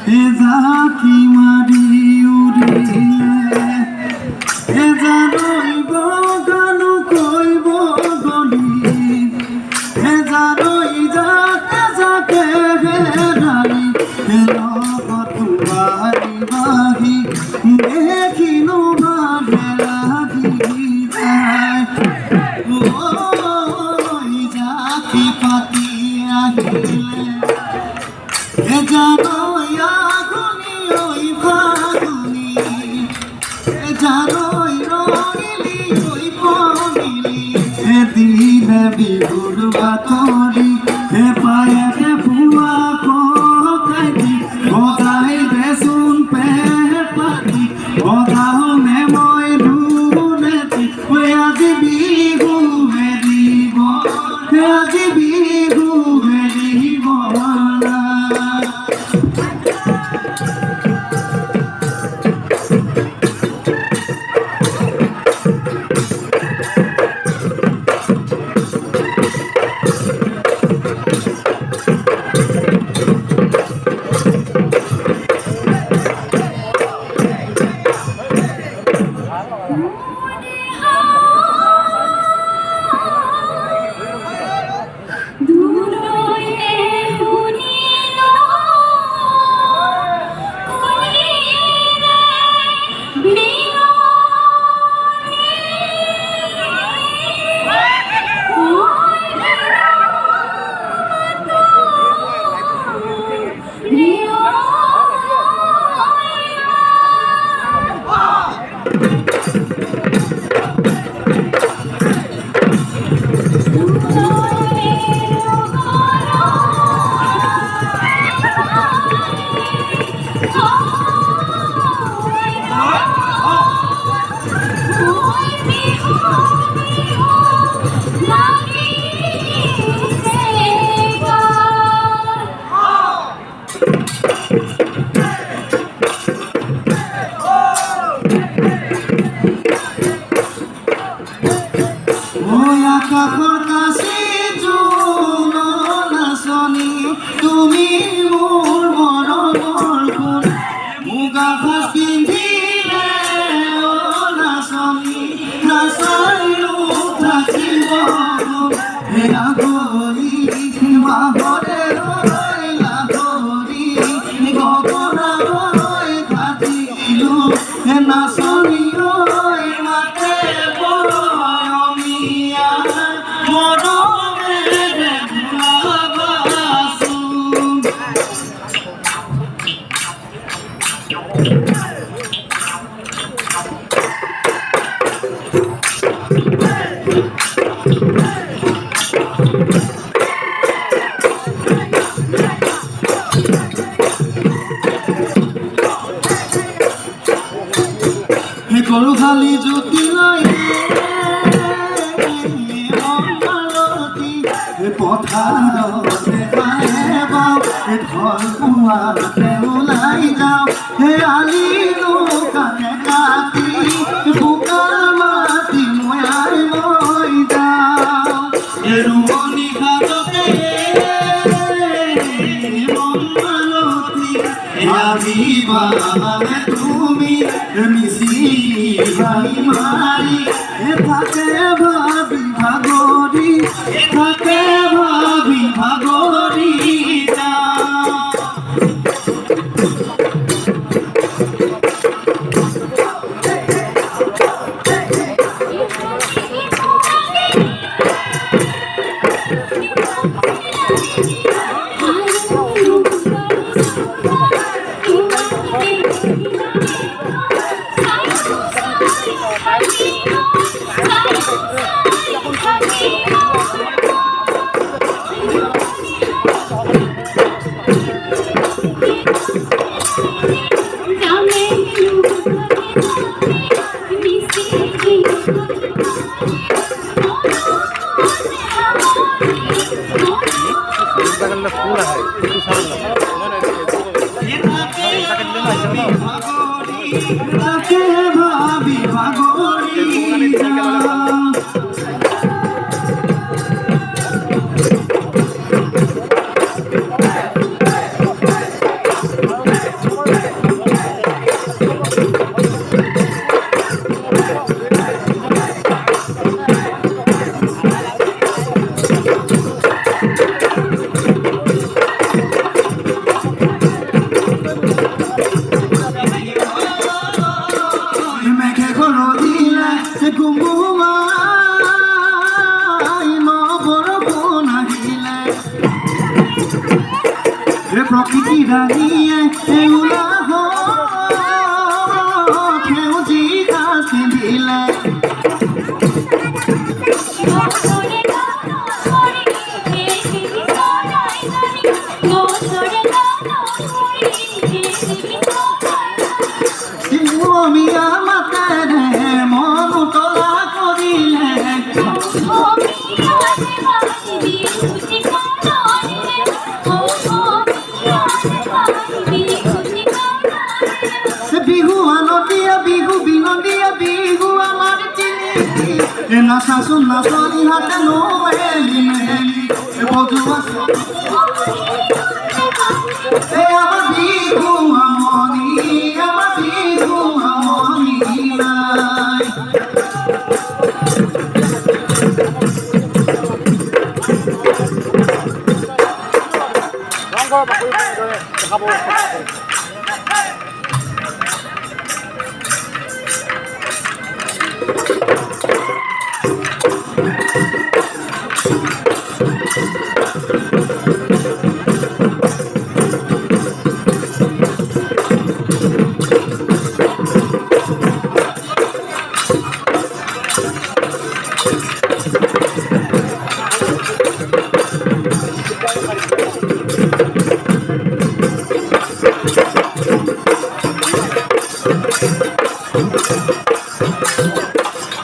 এ জাকি মারি উড়িলে এ জানই গানু কইব গলি এ জানই যাকে যাকে হেরাই লগত বাহি বাহি দেখিনো ভালে লাগি যায় ওই জাকি পাতি আহিলে এ জানই আগুনি ওই ফাগুনি এ জানই রঙিলি ওই পমিলি এ দিনে বিহুর বাতরি এ পায়ে বুয়া কোকাইতি বজাই দেশুন পেট পাতি বজাও মে মই দুনেতি ওই আজি বিহু বেরিব আজি বিহু বেরিব তুমি মোর মরমর গুণ মুগা ফাঁস পিন্ধিলে ও নাচনি নাচাইলো থাকিব হে আগলি বাহরে রইলা ধৰি গগনা ঘাটিলো হে নাচনি ঐ মাতে বয়মিয়া মৰমেৰে গৰু খালি জুতি লৈ পথাৰতে খাই পাওঁ ঢল পোৱাতে ওলাই যাওঁ হে আলিনো কানে কাটি বোকাৰ মাটি ময়াই লৈ যাওঁ ৰুমনি ঘাটতে মনমালতী আহিবানে তুমি মিচিৰি ভাই মাৰি থাকে ভাবি ভাগৰি থাকে ভাবি ভাগৰি ভাবি ভাগরি প্রকৃতি রানিয়ে উলাহ খেউজি ঘাস দিলে মিয়া মাতারে মন তোলা করিলে বিহু আনন্দিয়া বিহু বিনন্দিয়া বিহু আমার চিনি নাচা শুন নাচনি হাতে নোয়েলি মেলি বধুয়া আমার বিহু আমনি আমার বিহু আমনি নাই